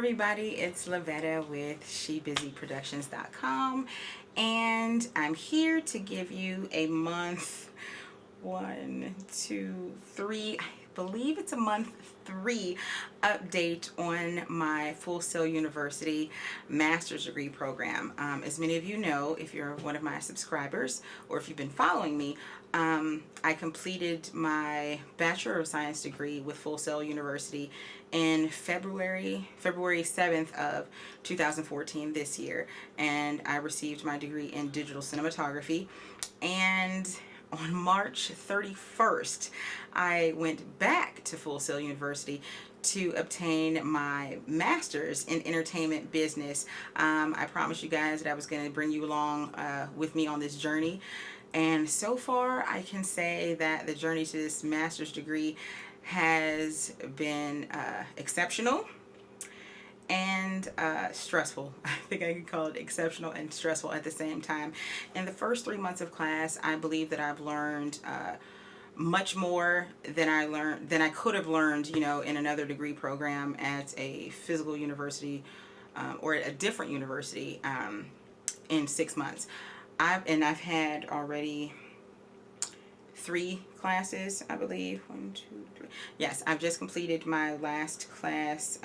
everybody, it's Lavetta with SheBusyProductions.com, and I'm here to give you a month, 1, 2, 3, I believe it's a month 3 update on my Full Sail University master's degree program. As many of you know, if you're one of my subscribers or if you've been following me, I completed my Bachelor of Science degree with Full Sail University in February 7th of 2014 this year, and I received my degree in digital cinematography. And on March 31st, I went back to Full Sail University to obtain my master's in entertainment business. I promised you guys that I was going to bring you along with me on this journey. And so far, I can say that the journey to this master's degree has been exceptional and stressful. I think I could call it exceptional and stressful at the same time. In the first 3 months of class, I believe that I've learned much more than I could have learned, in another degree program at a physical university or at a different university in 6 months. I've had already 3 classes, I believe. 1, 2, 3. Yes, I've just completed my last class.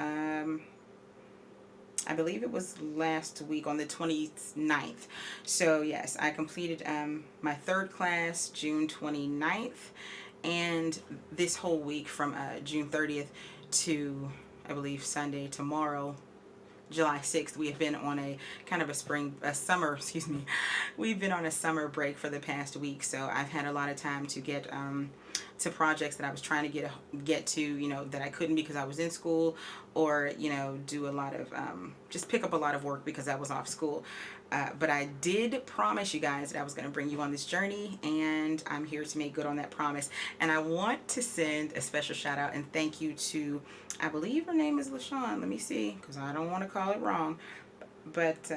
I believe it was last week on the 29th. So yes, I completed my 3rd class June 29th, and this whole week from June 30th to, I believe, Sunday, tomorrow, July 6th, we have been on a kind of summer, we've been on a summer break for the past week. So I've had a lot of time to get to projects that I was trying to get to, that I couldn't because I was in school, or, do a lot of, just pick up a lot of work because I was off school. But I did promise you guys that I was going to bring you on this journey, and I'm here to make good on that promise. And I want to send a special shout out and thank you to, I believe her name is LaShawn. Let me see, because I don't want to call it wrong. But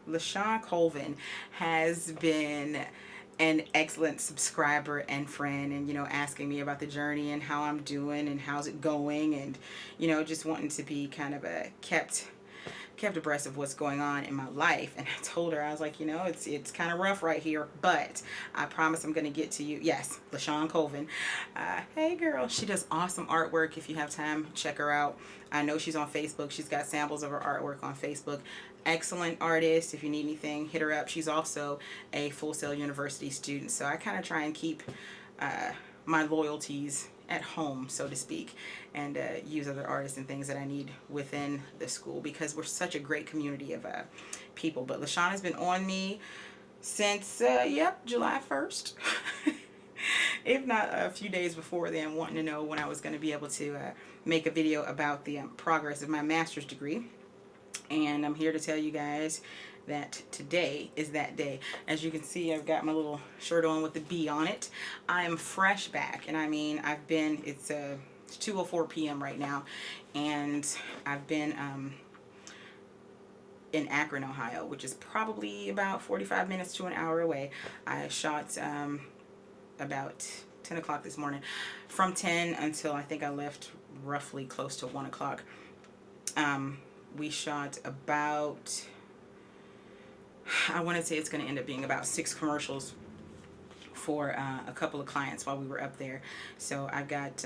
LaShawn Colvin has been an excellent subscriber and friend, and asking me about the journey and how I'm doing and how's it going, and just wanting to be kind of kept abreast of what's going on in my life. And I told her, I was like, it's kind of rough right here, but I promise I'm going to get to you. Yes, LaShawn Colvin. Hey girl, she does awesome artwork. If you have time, check her out. I know she's on Facebook. She's got samples of her artwork on Facebook. Excellent artist. If you need anything, hit her up. She's also a Full Sail University student, so I kind of try and keep my loyalties at home, so to speak, and use other artists and things that I need within the school, because we're such a great community of people. But LaShawn has been on me since July 1st if not a few days before then, wanting to know when I was going to be able to make a video about the progress of my master's degree. And I'm here to tell you guys that today is that day. As you can see, I've got my little shirt on with the B on it. I am fresh back, and I mean, it's 2:04 p.m. right now, and I've been in Akron, Ohio, which is probably about 45 minutes to an hour away. I shot about 10 o'clock this morning, from 10 until I think I left roughly close to 1 o'clock. We shot about, I want to say it's going to end up being about 6 commercials for a couple of clients while we were up there. So I've got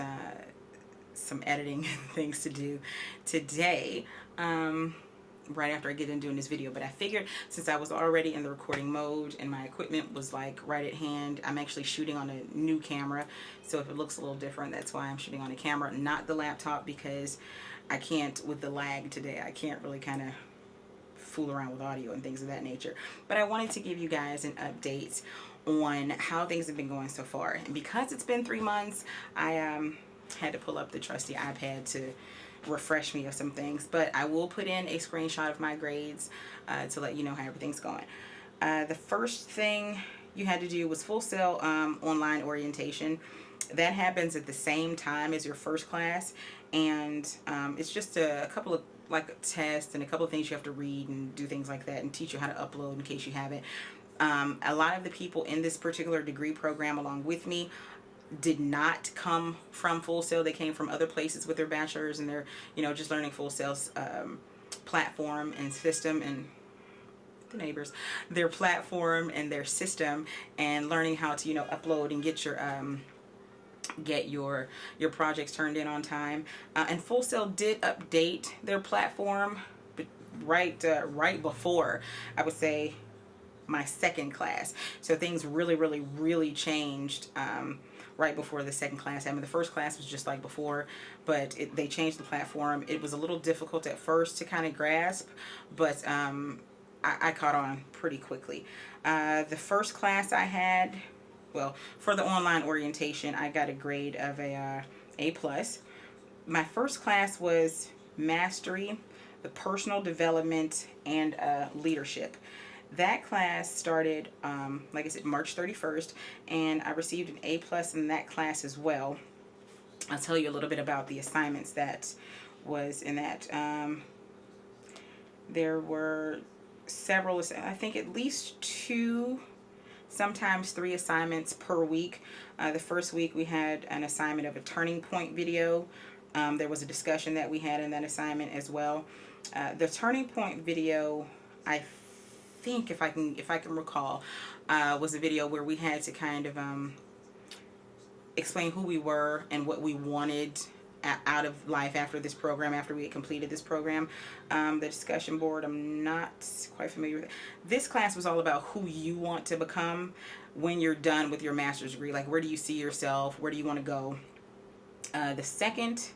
some editing things to do today, right after I get in doing this video. But I figured, since I was already in the recording mode and my equipment was like right at hand, I'm actually shooting on a new camera, so if it looks a little different, that's why I'm shooting on a camera, not the laptop, because I can't, with the lag today, I can't really kind of fool around with audio and things of that nature. But I wanted to give you guys an update on how things have been going so far. And because it's been 3 months, I had to pull up the trusty iPad to refresh me of some things. But I will put in a screenshot of my grades to let you know how everything's going. The first thing you had to do was Full Sail online orientation. That happens at the same time as your first class, and it's just a couple of like tests and a couple of things you have to read and do things like that, and teach you how to upload in case you haven't. A lot of the people in this particular degree program along with me did not come from Full Sail. They came from other places with their bachelor's, and they're, just learning Full Sail's platform and system, and the neighbors, their platform and their system, and learning how to, upload and get your projects turned in on time. And Full Sail did update their platform, but right before, I would say, my second class. So things really changed right before the second class. I mean, the first class was just like before, but they changed the platform. It was a little difficult at first to kind of grasp, but I caught on pretty quickly. The first class I had, well, for the online orientation, I got a grade of A+. My first class was Mastery, the Personal Development, and Leadership. That class started, like I said, March 31st, and I received an A+ in that class as well. I'll tell you a little bit about the assignments that was in that. There were several, I think at least 2, sometimes 3 assignments per week. The first week we had an assignment of a turning point video. There was a discussion that we had in that assignment as well. The turning point video, I think, if I can recall, was a video where we had to kind of explain who we were and what we wanted out of life after this program, after we had completed this program. The discussion board, I'm not quite familiar with it. This class was all about who you want to become when you're done with your master's degree. Like, where do you see yourself? Where do you want to go? The second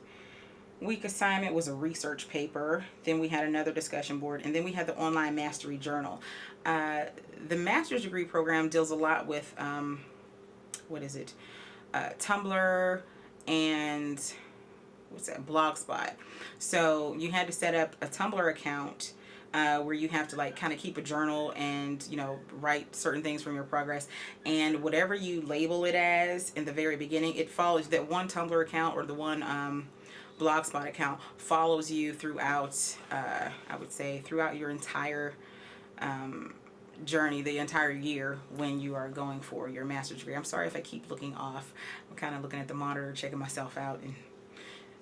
week assignment was a research paper. Then we had another discussion board, and then we had the online mastery journal. The master's degree program deals a lot with Tumblr and Blogspot. So you had to set up a Tumblr account where you have to like kind of keep a journal and write certain things from your progress, and whatever you label it as in the very beginning, it follows that one Tumblr account or the one Blogspot account follows you throughout, I would say, throughout your entire journey, the entire year when you are going for your master's degree. I'm sorry if I keep looking off. I'm kind of looking at the monitor, checking myself out and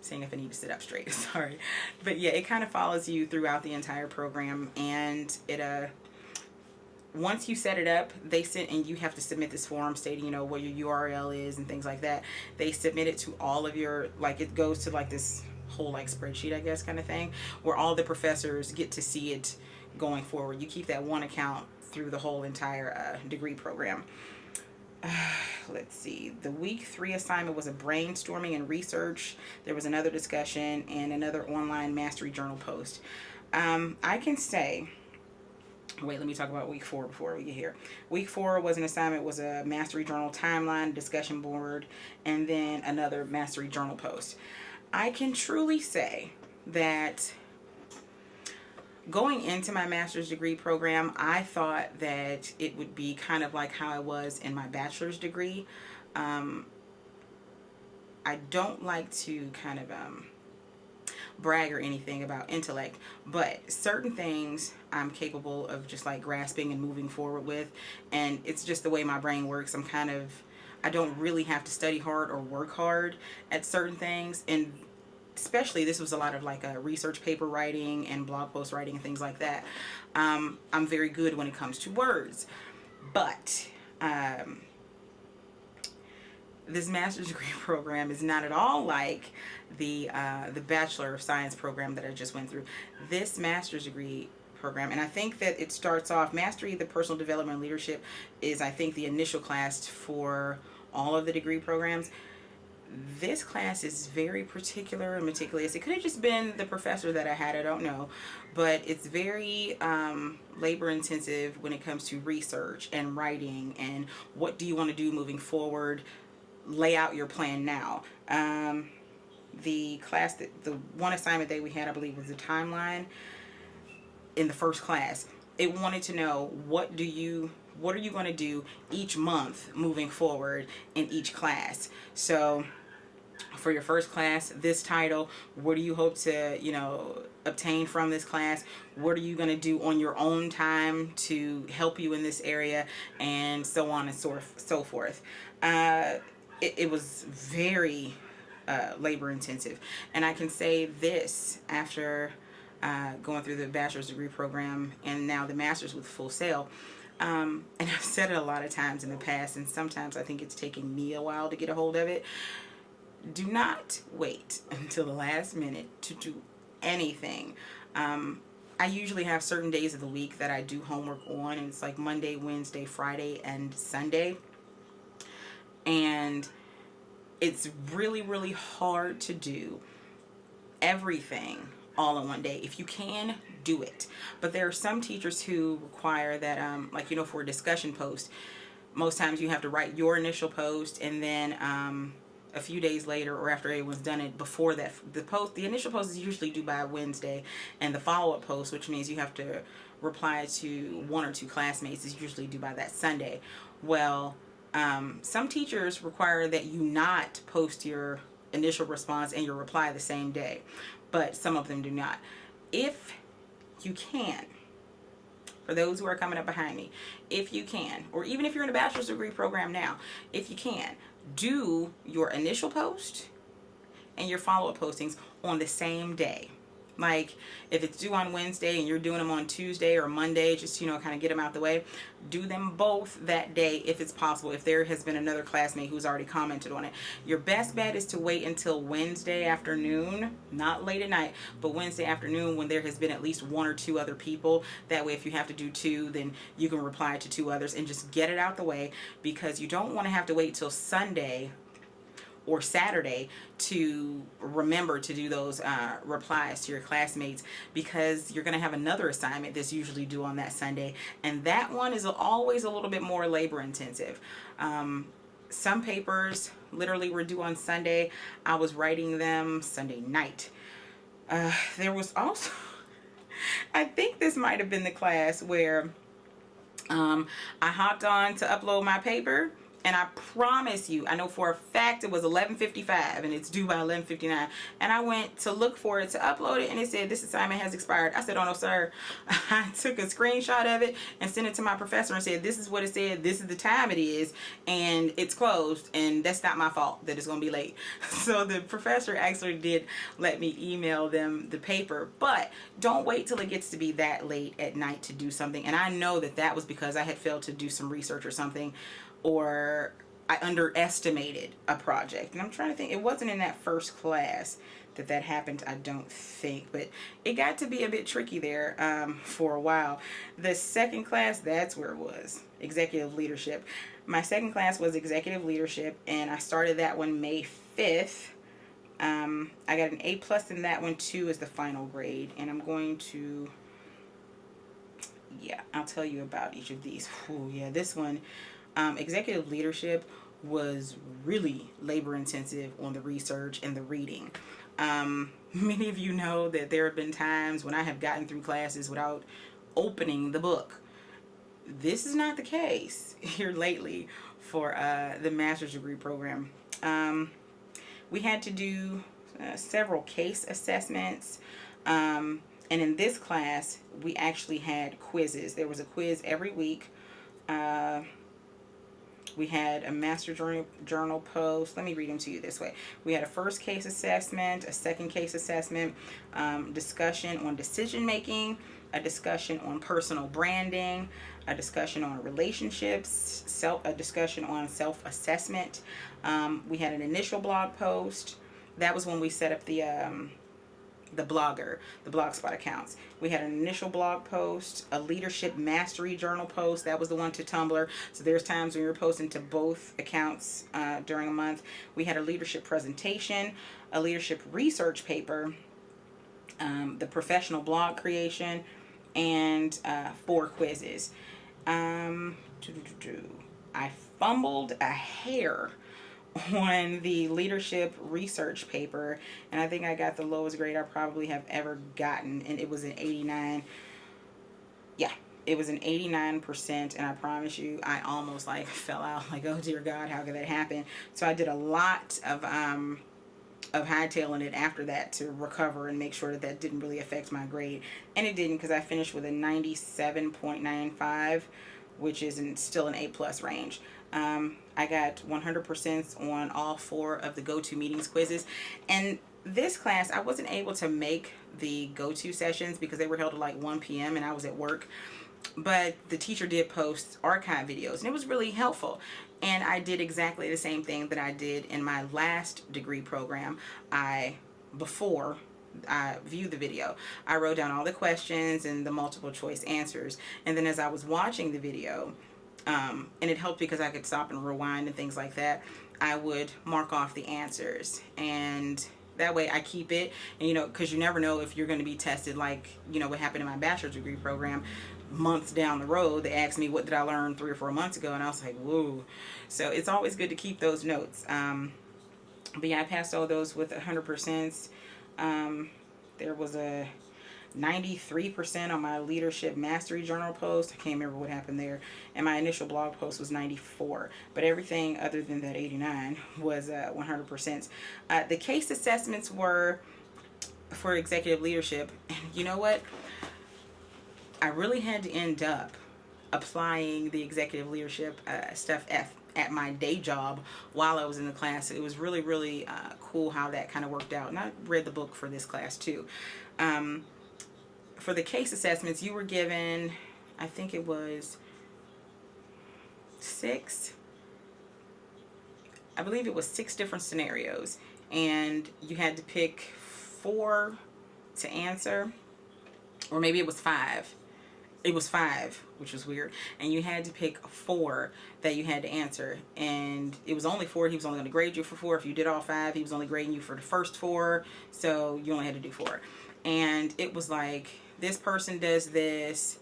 seeing if I need to sit up straight. Sorry. But yeah, it kind of follows you throughout the entire program, and it once you set it up, they send, and you have to submit this form stating, what your URL is and things like that. They submit it to all of your, like, it goes to like this whole like spreadsheet, I guess, kind of thing, where all the professors get to see it going forward. You keep that one account through the whole entire degree program. Let's see. The week 3 assignment was a brainstorming and research. There was another discussion and another online mastery journal post. I can say, wait, let me talk about week 4 before we get here. Week 4 was an assignment, was a mastery journal timeline, discussion board, and then another mastery journal post. I can truly say that going into my master's degree program, I thought that it would be kind of like how I was in my bachelor's degree. I don't like to kind of brag or anything about intellect, but certain things I'm capable of just like grasping and moving forward with, and it's just the way my brain works. I don't really have to study hard or work hard at certain things, and especially this was a lot of like a research paper writing and blog post writing and things like that. I'm very good when it comes to words, but this master's degree program is not at all like the Bachelor of Science program that I just went through. This master's degree program, and I think that it starts off, Mastery, the Personal Development and Leadership is, I think, the initial class for all of the degree programs. This class is very particular and meticulous. It could have just been the professor that I had, I don't know, but it's very labor intensive when it comes to research and writing and what do you want to do moving forward. Lay out your plan now. The class, the one assignment that we had, I believe, was the timeline in the first class. It wanted to know what are you going to do each month moving forward in each class. So for your first class, this title, what do you hope to, obtain from this class? What are you going to do on your own time to help you in this area? And so on and so forth. it was very labor intensive. And I can say this after going through the bachelor's degree program and now the master's with Full Sail. And I've said it a lot of times in the past, and sometimes I think it's taking me a while to get a hold of it. Do not wait until the last minute to do anything. I usually have certain days of the week that I do homework on, and it's like Monday, Wednesday, Friday, and Sunday. And it's really, really hard to do everything all in one day. If you can, do it. But there are some teachers who require that, like, for a discussion post, most times you have to write your initial post, and then a few days later, or after everyone's done it, before that, the initial post is usually due by Wednesday, and the follow-up post, which means you have to reply to one or two classmates, is usually due by that Sunday. Well, some teachers require that you not post your initial response and your reply the same day, but some of them do not. If you can, for those who are coming up behind me, if you can, or even if you're in a bachelor's degree program now, if you can, do your initial post and your follow-up postings on the same day. Like, if it's due on Wednesday and you're doing them on Tuesday or Monday, just, kind of get them out the way, do them both that day if it's possible. If there has been another classmate who's already commented on it, your best bet is to wait until Wednesday afternoon, not late at night, but Wednesday afternoon when there has been at least one or two other people. That way, if you have to do two, then you can reply to two others and just get it out the way, because you don't want to have to wait till Sunday or Saturday to remember to do those replies to your classmates, because you're going to have another assignment that's usually due on that Sunday, and that one is always a little bit more labor intensive. Some papers literally were due on Sunday. I was writing them Sunday night. There was also I think this might have been the class where I hopped on to upload my paper, and I promise you, I know for a fact it was 11:55 and it's due by 11:59. And I went to look for it to upload it, and it said, "This assignment has expired." I said, "Oh no, sir." I took a screenshot of it and sent it to my professor and said, "This is what it said. This is the time it is, and it's closed, and that's not my fault that it's going to be late." So the professor actually did let me email them the paper, but don't wait till it gets to be that late at night to do something. And I know that that was because I had failed to do some research or something, or I underestimated a project. And I'm trying to think, it wasn't in that first class that happened, I don't think, but it got to be a bit tricky there for a while. The second class, that's where it was, executive leadership. My second class was executive leadership, and I started that one May 5th. I got an A+ in that one too as the final grade, and I'm going to, I'll tell you about each of these. This one, executive leadership, was really labor intensive on the research and the reading. Many of you know that there have been times when I have gotten through classes without opening the book. This is not the case here lately for the master's degree program. We had to do several case assessments, and in this class we actually had quizzes. There was a quiz every week. We had a master journal post. Let me read them to you this way. We had a first case assessment, a second case assessment, discussion on decision making, a discussion on personal branding, a discussion on relationships, a discussion on self-assessment. We had an initial blog post. That was when we set up the Blogger, the Blogspot accounts. We had an initial blog post, a leadership mastery journal post. That was the one to Tumblr. So there's times when you're posting to both accounts during a month. We had a leadership presentation, a leadership research paper, the professional blog creation, and 4 quizzes. I fumbled a hair on the leadership research paper, and I think I got the lowest grade I probably have ever gotten, and it was an 89. It was an 89%, and I promise you, I almost fell out, oh dear God, how could that happen? So I did a lot of hightailing it after that to recover and make sure that didn't really affect my grade, and it didn't, because I finished with a 97.95 which is still an A+ range. I got 100% on all 4 of the go-to meetings quizzes. And this class, I wasn't able to make the go-to sessions because they were held at like 1 p.m. and I was at work. But the teacher did post archive videos, and it was really helpful. And I did exactly the same thing that I did in my last degree program. Before I viewed the video, I wrote down all the questions and the multiple choice answers. And then as I was watching the video, and it helped because I could stop and rewind and things like that, I would mark off the answers. And that way I keep it. And, because you never know if you're going to be tested, like, what happened in my bachelor's degree program. Months down the road, they asked me, what did I learn 3 or 4 months ago? And I was like, whoa. So it's always good to keep those notes. But yeah, I passed all those with 100%. There was a 93% on my leadership mastery journal post. I can't remember what happened there. And my initial blog post was 94. But everything other than that 89 was 100%. The case assessments were for executive leadership. And you know what? I really had to end up applying the executive leadership stuff at my day job while I was in the class. It was really, really cool how that kind of worked out. And I read the book for this class too. For the case assessments, you were given, I think it was 6. I believe it was 6 different scenarios. And you had to pick 4 to answer. Or maybe it was 5. It was 5, which was weird. And you had to pick 4 that you had to answer. And it was only 4. He was only going to grade you for 4. If you did all 5, he was only grading you for the first 4. So you only had to do 4. And it was like, this person does this,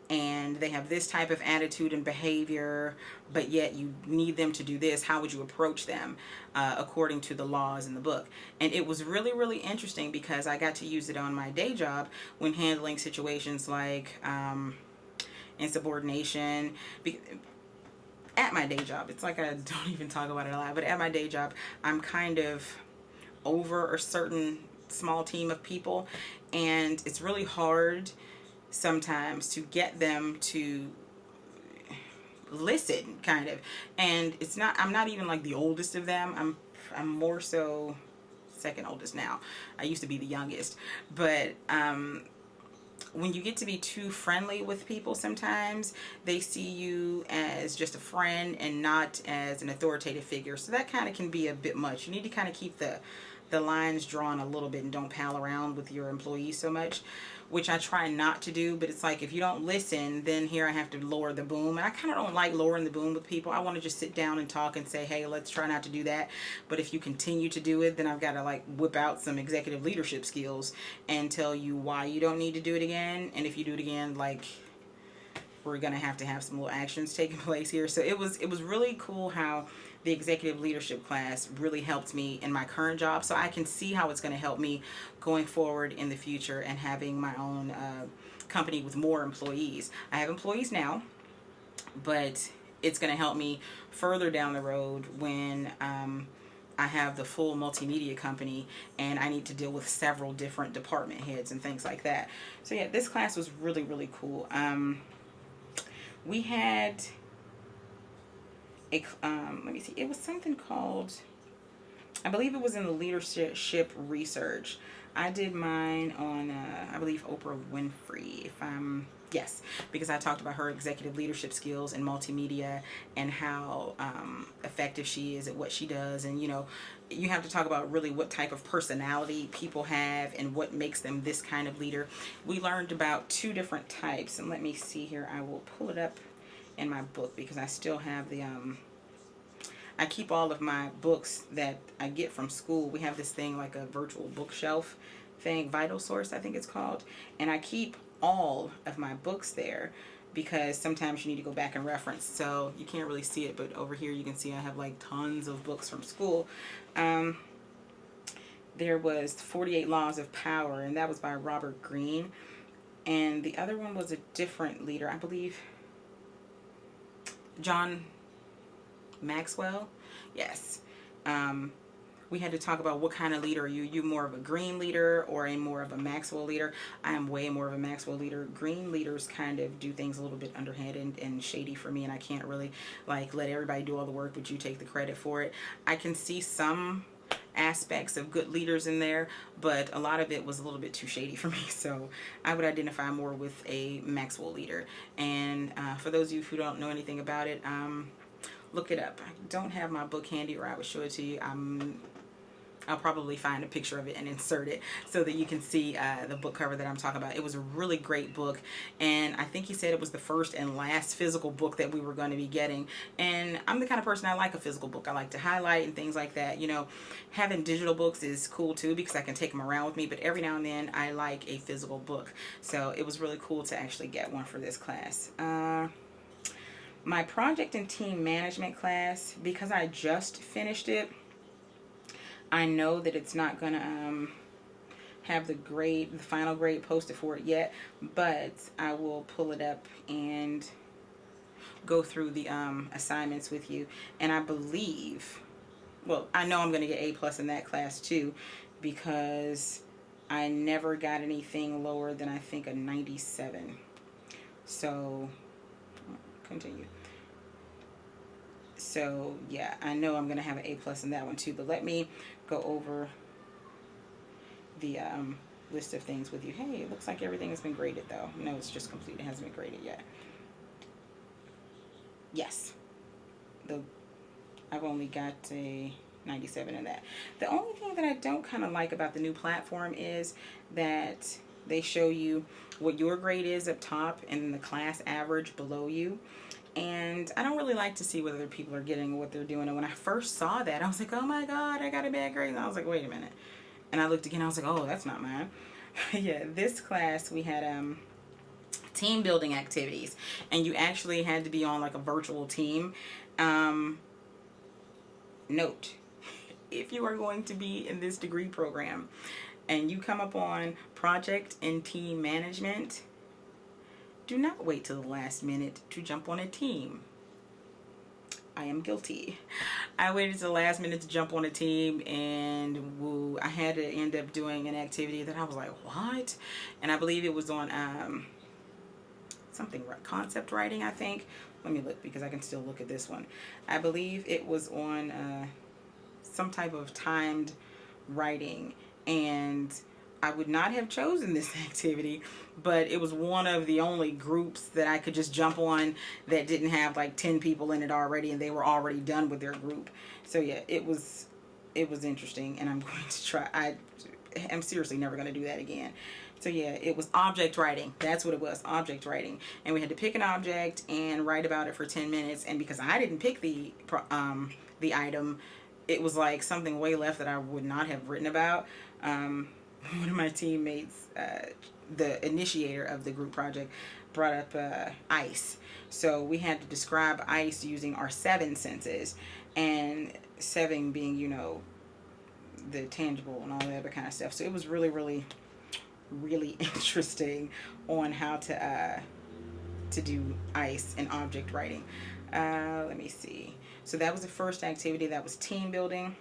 and they have this type of attitude and behavior, but yet you need them to do this. How would you approach them according to the laws in the book? And it was really, really interesting because I got to use it on my day job when handling situations like insubordination. At my day job, it's like I don't even talk about it a lot, but at my day job, I'm kind of over a certain small team of people, and it's really hard sometimes to get them to listen, kind of. And I'm not even like the oldest of them. I'm more so second oldest now. I used to be the youngest. But when you get to be too friendly with people, sometimes they see you as just a friend and not as an authoritative figure. So that kind of can be a bit much. You need to kind of keep the lines drawn a little bit and don't pal around with your employees so much, which I try not to do. But it's like, if you don't listen, then here I have to lower the boom. And I kind of don't like lowering the boom with people. I want to just sit down and talk and say, hey, let's try not to do that. But if you continue to do it, then I've got to like whip out some executive leadership skills and tell you why you don't need to do it again. And if you do it again, like, we're going to have some little actions taking place here. So it was really cool how the executive leadership class really helped me in my current job. So I can see how it's going to help me going forward in the future and having my own company with more employees. I have employees now, but it's going to help me further down the road when I have the full multimedia company and I need to deal with several different department heads and things like that. So yeah, this class was really, really cool. We had let me see, it was something called, I believe it was in the leadership research. I did mine on I believe Oprah Winfrey, yes, because I talked about her executive leadership skills in multimedia and how effective she is at what she does. And you have to talk about really what type of personality people have and what makes them this kind of leader. We learned about 2 different types, and let me see here, I will pull it up in my book because I still have the I keep all of my books that I get from school. We have this thing like a virtual bookshelf thing, Vital Source I think it's called, and I keep all of my books there because sometimes you need to go back and reference. So you can't really see it, but over here you can see I have like tons of books from school. There was 48 Laws of Power, and that was by Robert Greene, and the other one was a different leader, I believe John Maxwell. Yes. we had to talk about what kind of leader are you. You more of a green leader or a more of a Maxwell leader? I am way more of a Maxwell leader. Green leaders kind of do things a little bit underhanded and shady for me, and I can't really like let everybody do all the work, but you take the credit for it. I can see some aspects of good leaders in there, but a lot of it was a little bit too shady for me. So I would identify more with a Maxwell leader. And for those of you who don't know anything about it, look it up. I don't have my book handy, or I would show it to you. I'll probably find a picture of it and insert it so that you can see the book cover that I'm talking about. It was a really great book, and I think he said it was the first and last physical book that we were going to be getting. And I'm the kind of person, I like a physical book. I like to highlight and things like that. You know, having digital books is cool too because I can take them around with me, but every now and then I like a physical book. So it was really cool to actually get one for this class. My project and team management class, because I just finished it, I know that it's not going to have the final grade posted for it yet, but I will pull it up and go through the assignments with you. And I believe, well, I know I'm going to get A+ in that class too, because I never got anything lower than I think a 97. So continue. So yeah, I know I'm gonna have an A+ in that one too, but let me go over the list of things with you. Hey, it looks like everything has been graded though. No, it's just complete. It hasn't been graded yet. Yes, I've only got a 97 in that. The only thing that I don't kind of like about the new platform is that they show you what your grade is up top and then the class average below you. And I don't really like to see what other people are getting or what they're doing. And when I first saw that, I was like, oh my God, I got a bad grade. And I was like, wait a minute. And I looked again, I was like, oh, that's not mine. Yeah, this class we had team building activities. And you actually had to be on like a virtual team. Note, if you are going to be in this degree program and you come up on project and team management, do not wait till the last minute to jump on a team. I am guilty. I waited till the last minute to jump on a team, and woo, I had to end up doing an activity that I was like, what? And I believe it was on something, concept writing, I think. Let me look because I can still look at this one. I believe it was on some type of timed writing, and I would not have chosen this activity, but it was one of the only groups that I could just jump on that didn't have like 10 people in it already, and they were already done with their group. So yeah, it was interesting, and I'm going to try. I am seriously never going to do that again. So yeah, it was object writing. That's what it was, object writing. And we had to pick an object and write about it for 10 minutes. And because I didn't pick the item, it was like something way left that I would not have written about. One of my teammates, the initiator of the group project, brought up ice. So we had to describe ice using our 7 senses, and 7 being, you know, the tangible and all that other kind of stuff. So it was really, really, really interesting on how to do ice and object writing. Let me see. So that was the first activity. That was team building.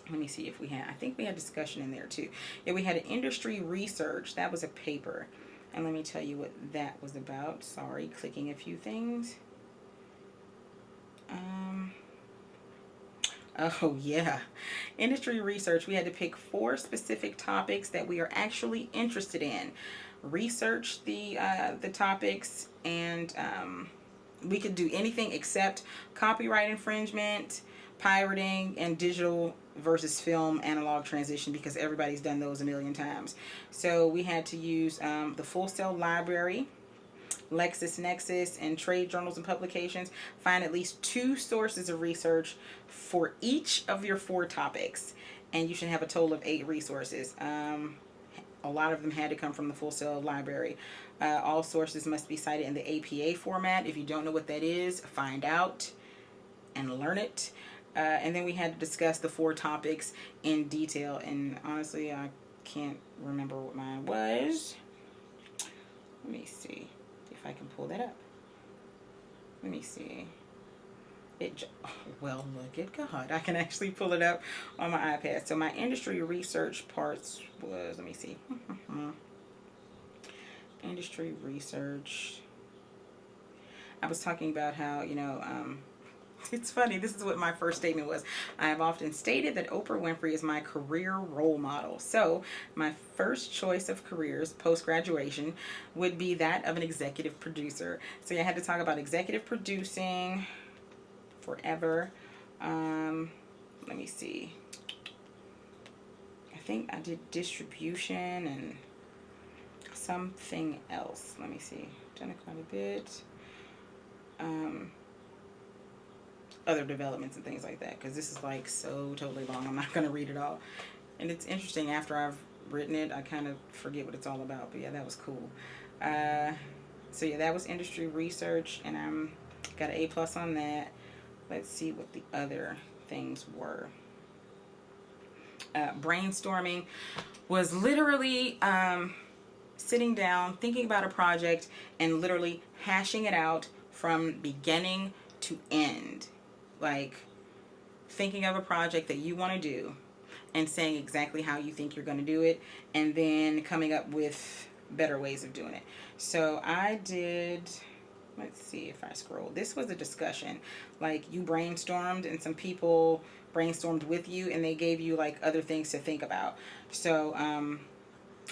Let me see if we had, I think we had discussion in there too. Yeah, we had an industry research. That was a paper. And let me tell you what that was about. Sorry, clicking a few things. Oh yeah, industry research. We had to pick 4 specific topics that we are actually interested in. Research the topics, and we could do anything except copyright infringement, pirating, and digital versus film analog transition, because everybody's done those a million times. So we had to use the Full Sail Library, LexisNexis, and trade journals and publications. Find at least 2 sources of research for each of your 4 topics, and you should have a total of 8 resources. A lot of them had to come from the Full Sail Library. All sources must be cited in the APA format. If you don't know what that is, find out and learn it. And then we had to discuss the 4 topics in detail. And honestly, I can't remember what mine was. Let me see if I can pull that up. Let me see. Well, look at God. I can actually pull it up on my iPad. So my industry research parts was, let me see. Industry research. I was talking about how, it's funny. This is what my first statement was. I have often stated that Oprah Winfrey is my career role model. So my first choice of careers post-graduation would be that of an executive producer. So I had to talk about executive producing forever. Let me see. I think I did distribution and something else. Let me see. Done it quite a bit. Other developments and things like that, because this is like so totally long. I'm not going to read it all. And it's interesting, after I've written it, I kind of forget what it's all about. But yeah, that was cool. So yeah, that was industry research, and I'm got an A+ on that. Let's see what the other things were. Brainstorming was literally sitting down, thinking about a project, and literally hashing it out from beginning to end. Like thinking of a project that you want to do and saying exactly how you think you're going to do it, and then coming up with better ways of doing it. So I did, let's see if I scroll. This was a discussion. Like you brainstormed and some people brainstormed with you, and they gave you like other things to think about. So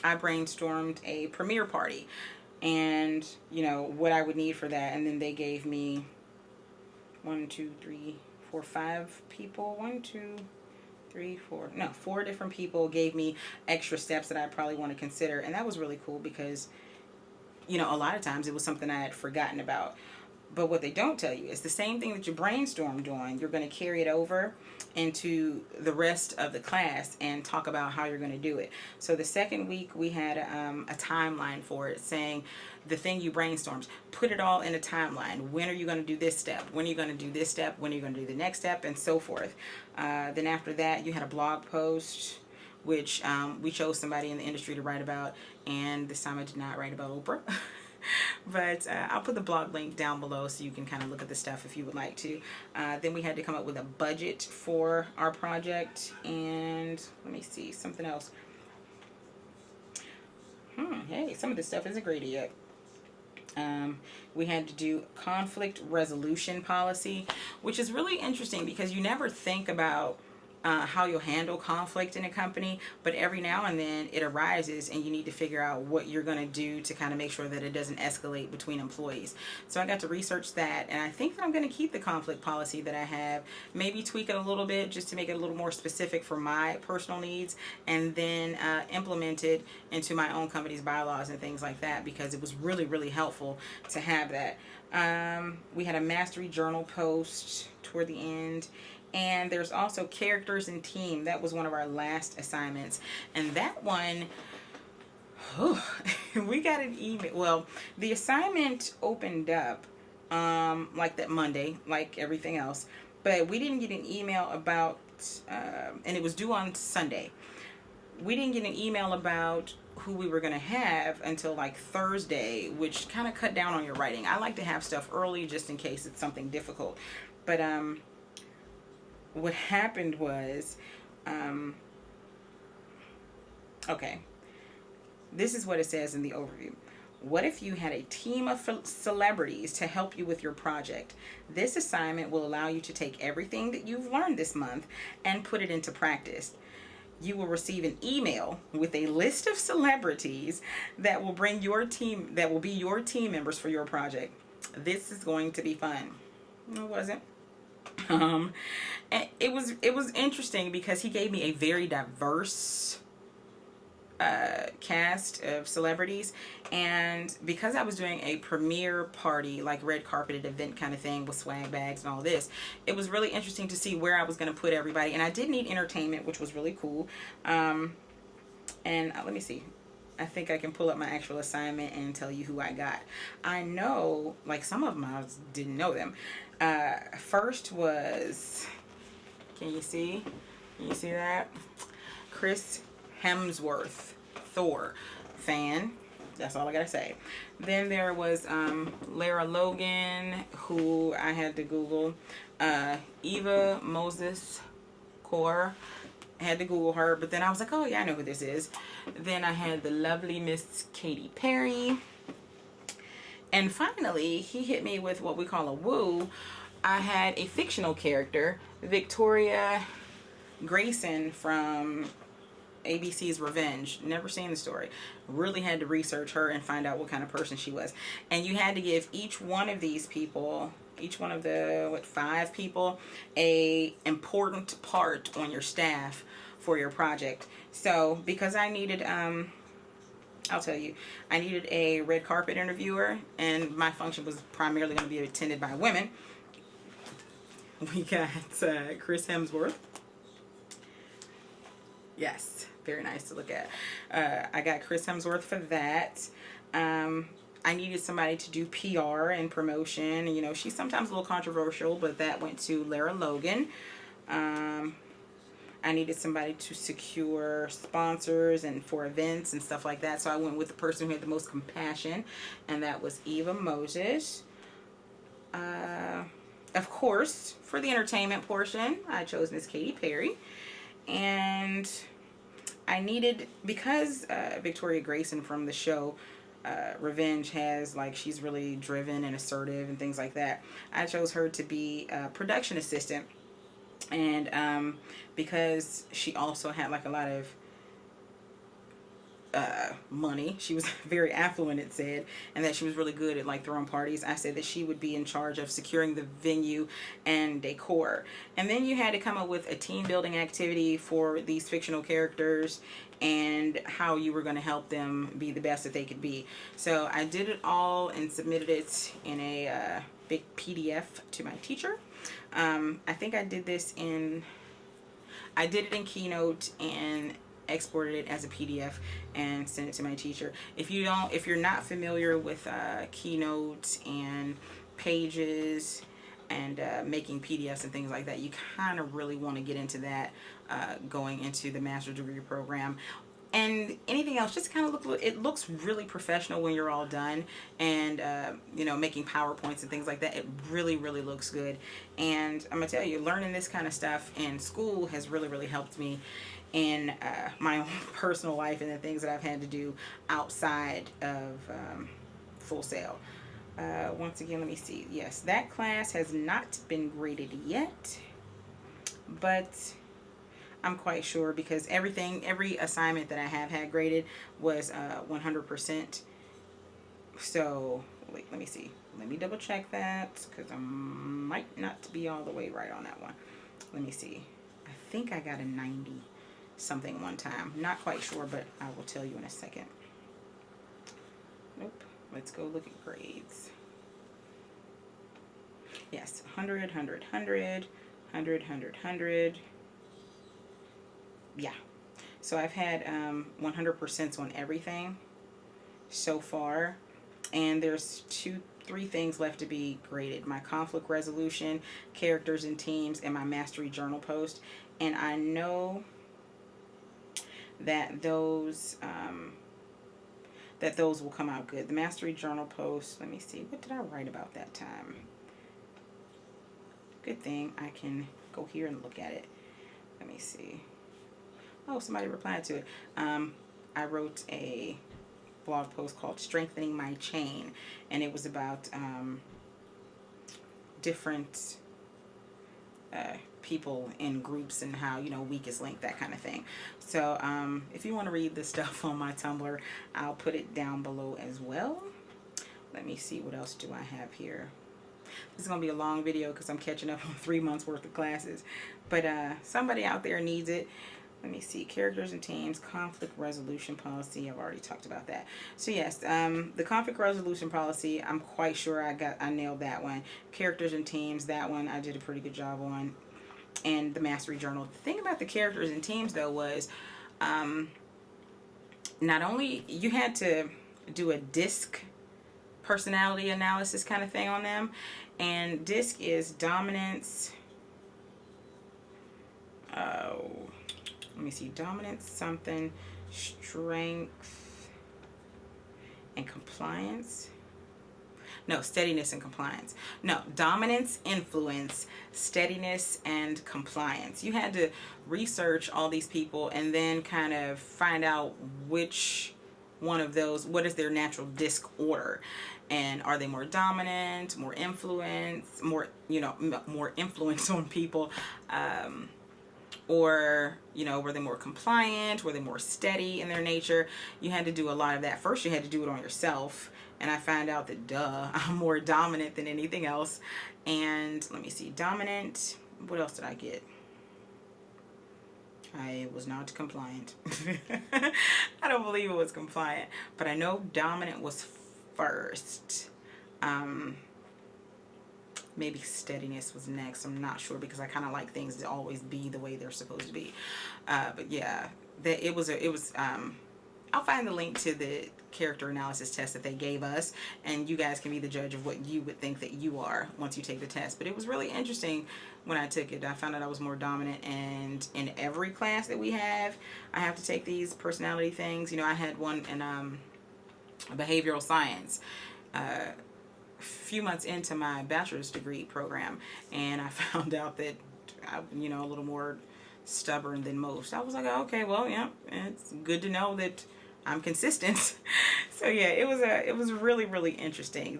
I brainstormed a premiere party and what I would need for that, and then they gave me 5 people. 4 different people gave me extra steps that I probably want to consider, and that was really cool because a lot of times it was something I had forgotten about. But what they don't tell you is the same thing that you brainstormed on, you're going to carry it over into the rest of the class and talk about how you're going to do it. So the second week we had a timeline for it, saying the thing you brainstormed, put it all in a timeline. When are you going to do this step? When are you going to do this step? When are you going to do the next step? And so forth. Then after that, you had a blog post, which we chose somebody in the industry to write about. And this time I did not write about Oprah. But I'll put the blog link down below so you can kind of look at the stuff if you would like to. Then we had to come up with a budget for our project. And let me see, something else. Hey, some of this stuff isn't graded yet. We had to do conflict resolution policy, which is really interesting because you never think about how you'll handle conflict in a company, but every now and then it arises and you need to figure out what you're going to do to kind of make sure that it doesn't escalate between employees. So I got to research that, and I think that I'm going to keep the conflict policy that I have, maybe tweak it a little bit just to make it a little more specific for my personal needs, and then implement it into my own company's bylaws and things like that, because it was really, really helpful to have that. We had a mastery journal post toward the end. And there's also characters and team. That was one of our last assignments. And that one, we got an email. Well, the assignment opened up like that Monday, like everything else. But we didn't get an email about, and it was due on Sunday. We didn't get an email about who we were going to have until like Thursday, which kind of cut down on your writing. I like to have stuff early just in case it's something difficult. But, what happened was, okay, this is what it says in the overview. What if you had a team of celebrities to help you with your project? This assignment will allow you to take everything that you've learned this month and put it into practice. You will receive an email with a list of celebrities that will be your team members for your project. This is going to be fun. No, it wasn't. And it was interesting because he gave me a very diverse cast of celebrities, and because I was doing a premiere party, like red carpeted event kind of thing with swag bags and all this, it was really interesting to see where I was going to put everybody. And I did need entertainment, which was really cool. And let me see, I think I can pull up my actual assignment and tell you who I got. I know, like, some of them I didn't know them. First was, can you see that? Chris Hemsworth, Thor fan. That's all I gotta say. Then there was Lara Logan, who I had to Google. Eva Moses Core. I had to Google her, but then I was like, oh yeah, I know who this is. Then I had the lovely Miss Katy Perry. And finally, he hit me with what we call a woo. I had a fictional character, Victoria Grayson from ABC's Revenge. Never seen the story. Really had to research her and find out what kind of person she was. And you had to give each one of these people, each one of the 5 people, a important part on your staff for your project. So because I needed I'll tell you, I needed a red carpet interviewer, and my function was primarily going to be attended by women. We got Chris Hemsworth. Yes, very nice to look at. I got Chris Hemsworth for that. I needed somebody to do PR and promotion. You know, she's sometimes a little controversial, but that went to Lara Logan. I needed somebody to secure sponsors and for events and stuff like that. So I went with the person who had the most compassion, and that was Eva Moses. Of course, for the entertainment portion, I chose Miss Katy Perry. And I needed, because Victoria Grayson from the show Revenge has, like, she's really driven and assertive and things like that, I chose her to be a production assistant. And because she also had like a lot of money, she was very affluent, it said, and that she was really good at like throwing parties, I said that she would be in charge of securing the venue and decor. And then you had to come up with a team building activity for these fictional characters and how you were going to help them be the best that they could be. So I did it all and submitted it in a big PDF to my teacher. I think I did it in Keynote and exported it as a PDF and sent it to my teacher. If you're not familiar with Keynote and Pages and making PDFs and things like that, you kind of really want to get into that going into the master's degree program. And anything else, just kind of it looks really professional when you're all done, and you know, making PowerPoints and things like that, it really, really looks good. And I'm gonna tell you, learning this kind of stuff in school has really, really helped me in my own personal life and the things that I've had to do outside of Full Sail. Once again, let me see. Yes, that class has not been graded yet, but I'm quite sure, because every assignment that I have had graded was 100%. So wait, let me see. Let me double check that, because I might not be all the way right on that one. Let me see. I think I got a 90 something one time. Not quite sure, but I will tell you in a second. Nope. Let's go look at grades. Yes, 100, 100, 100, 100, 100, 100. Yeah, so I've had 100% on everything so far, and there's 3 things left to be graded: my conflict resolution, characters and teams, and my mastery journal post. And I know that those will come out good. The mastery journal post, let me see, what did I write about that time? Good thing I can go here and look at it. Let me see. Oh, somebody replied to it. I wrote a blog post called Strengthening My Chain, and it was about different people in groups and how, you know, weakest link, that kind of thing. So if you want to read this stuff on my Tumblr, I'll put it down below as well. Let me see, what else do I have here? This is going to be a long video because I'm catching up on 3 months worth of classes, but somebody out there needs it. Let me see, characters and teams, conflict resolution policy. I've already talked about that. So yes, the conflict resolution policy, I'm quite sure I nailed that one. Characters and teams, that one I did a pretty good job on. And the mastery journal. The thing about the characters and teams though was, not only you had to do a DISC personality analysis kind of thing on them, and DISC is dominance. Let me see, dominance something, strength, and compliance. No, steadiness and compliance. No, dominance, influence, steadiness, and compliance. You had to research all these people and then kind of find out which one of those, what is their natural disc order, and are they more dominant, more influence, more, more influence on people, or were they more compliant, were they more steady in their nature. You had to do a lot of that. First you had to do it on yourself, and I found out that I'm more dominant than anything else. And let me see, dominant, what else did I get? I was not compliant. I don't believe it was compliant, but I know dominant was first. Maybe steadiness was next. I'm not sure, because I kind of like things to always be the way they're supposed to be. But yeah, it was I'll find the link to the character analysis test that they gave us, and you guys can be the judge of what you would think that you are once you take the test. But it was really interesting when I took it. I found out I was more dominant, and in every class that we have, I have to take these personality things. I had one in behavioral science a few months into my bachelor's degree program, and I found out that I'm, a little more stubborn than most. I was like, oh, okay, well, yeah, it's good to know that I'm consistent. So yeah, it was really, really interesting.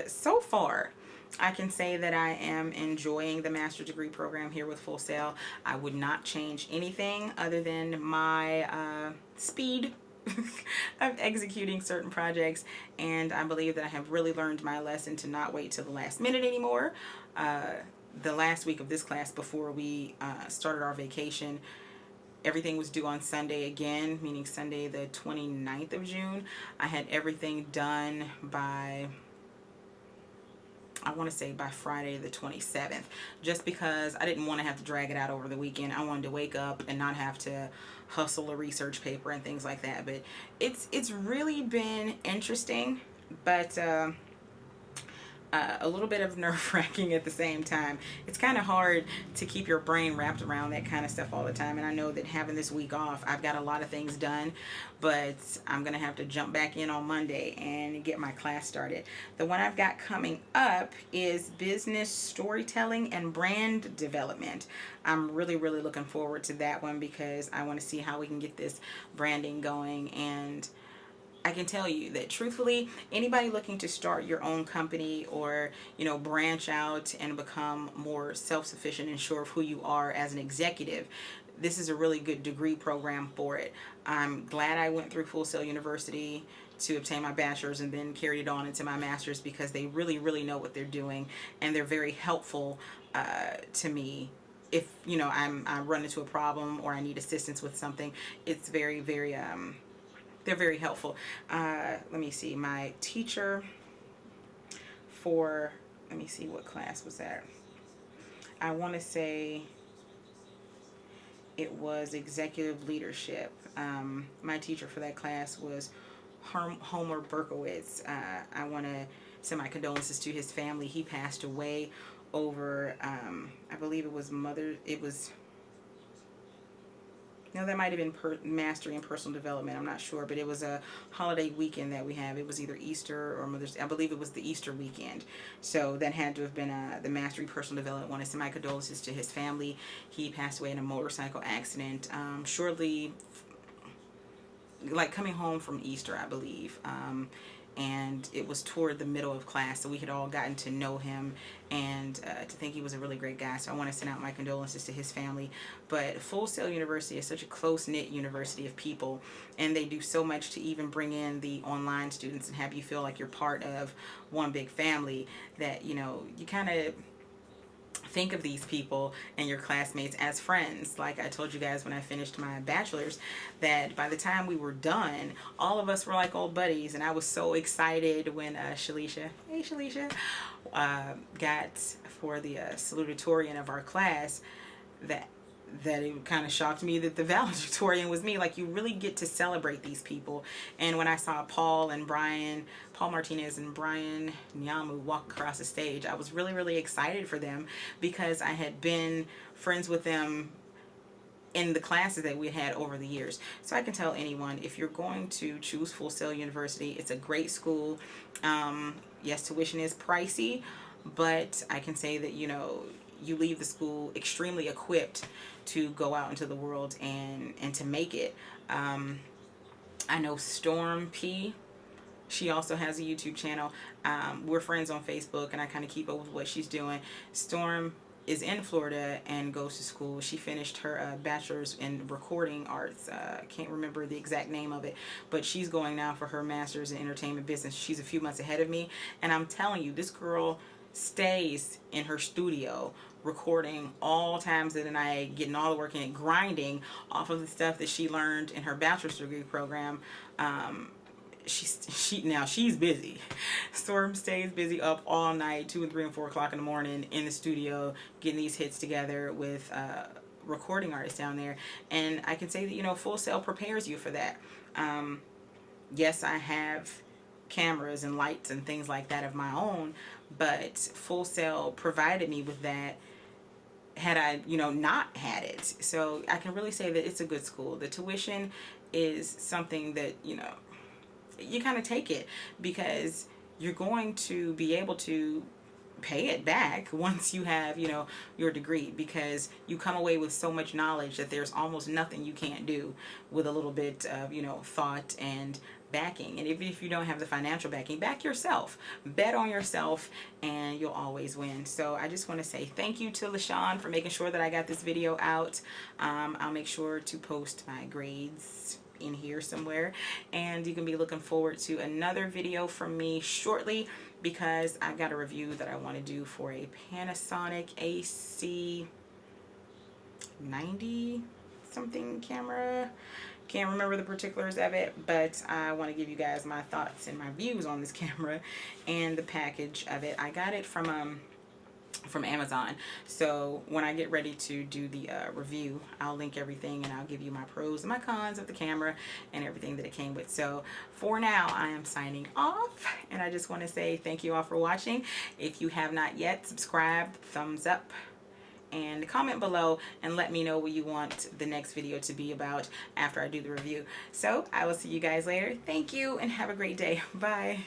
So far, I can say that I am enjoying the master's degree program here with Full Sail. I would not change anything other than my speed of executing certain projects, and I believe that I have really learned my lesson to not wait till the last minute anymore. The last week of this class before we started our vacation, everything was due on Sunday again, meaning Sunday the 29th of June. I had everything done by, I want to say by Friday the 27th, just because I didn't want to have to drag it out over the weekend. I wanted to wake up and not have to hustle a research paper and things like that. But it's really been interesting, but a little bit of nerve-wracking at the same time. It's kind of hard to keep your brain wrapped around that kind of stuff all the time. And I know that having this week off, I've got a lot of things done, but I'm going to have to jump back in on Monday and get my class started. The one I've got coming up is business storytelling and brand development. I'm really, really looking forward to that one, because I want to see how we can get this branding going. And I can tell you that truthfully, anybody looking to start your own company, or branch out and become more self-sufficient and sure of who you are as an executive, this is a really good degree program for it. I'm glad I went through Full Sail University to obtain my bachelor's and then carried it on into my master's, because they really, really know what they're doing, and they're very helpful to me. If I run into a problem or I need assistance with something, it's very, very they're very helpful. Let me see, my teacher for, let me see, what class was that? I want to say it was executive leadership. My teacher for that class was Homer Berkowitz. I want to send my condolences to his family. He passed away over, I believe it was no, that might have been mastery and personal development. I'm not sure, but it was a holiday weekend that we have. It was either Easter or Mother's Day. I believe it was the Easter weekend. So that had to have been the mastery personal development one. I send my condolences to his family. He passed away in a motorcycle accident shortly, like coming home from Easter, I believe. And it was toward the middle of class, so we had all gotten to know him, and to think he was a really great guy. So I want to send out my condolences to his family. But Full Sail University is such a close-knit university of people, and they do so much to even bring in the online students and have you feel like you're part of one big family, that you kind of think of these people and your classmates as friends. Like I told you guys when I finished my bachelor's, that by the time we were done, all of us were like old buddies, and I was so excited when Shalisha, hey Shalisha, got for the salutatorian of our class, that it kind of shocked me that the valedictorian was me. Like, you really get to celebrate these people. And when I saw Paul Martinez and Brian Nyamu walk across the stage, I was really, really excited for them, because I had been friends with them in the classes that we had over the years. So I can tell anyone, if you're going to choose Full Sail University, it's a great school. Yes, tuition is pricey, but I can say that, you know, you leave the school extremely equipped to go out into the world and to make it. I know Storm P, she also has a YouTube channel. We're friends on Facebook, and I kind of keep up with what she's doing. Storm is in Florida and goes to school. She finished her bachelor's in recording arts. I can't remember the exact name of it, but she's going now for her master's in entertainment business. She's a few months ahead of me, and I'm telling you, this girl stays in her studio recording all times of the night, getting all the work in it, grinding off of the stuff that she learned in her bachelor's degree program. She's busy. Storm stays busy up all night, 2 and 3 and 4 o'clock in the morning in the studio, getting these hits together with recording artists down there. And I can say that, you know, Full Sail prepares you for that. Yes, I have cameras and lights and things like that of my own, but Full Sail provided me with that had I, you know, not had it. So I can really say that it's a good school. The tuition is something that, you know, you kind of take it because you're going to be able to pay it back once you have, you know, your degree, because you come away with so much knowledge that there's almost nothing you can't do with a little bit of, you know, thought and backing. And even if you don't have the financial backing, back yourself, bet on yourself, and you'll always win. So I just want to say thank you to LaShawn for making sure that I got this video out. I'll make sure to post my grades in here somewhere, and you can be looking forward to another video from me shortly, because I've got a review that I want to do for a Panasonic AC90 something camera. Can't remember the particulars of it, but I want to give you guys my thoughts and my views on this camera and the package of it. I got it from Amazon, so when I get ready to do the review, I'll link everything and I'll give you my pros and my cons of the camera and everything that it came with. So for now, I am signing off, and I just want to say thank you all for watching. If you have not yet, subscribe, thumbs up, and comment below and let me know what you want the next video to be about after I do the review. So I will see you guys later. Thank you and have a great day. Bye.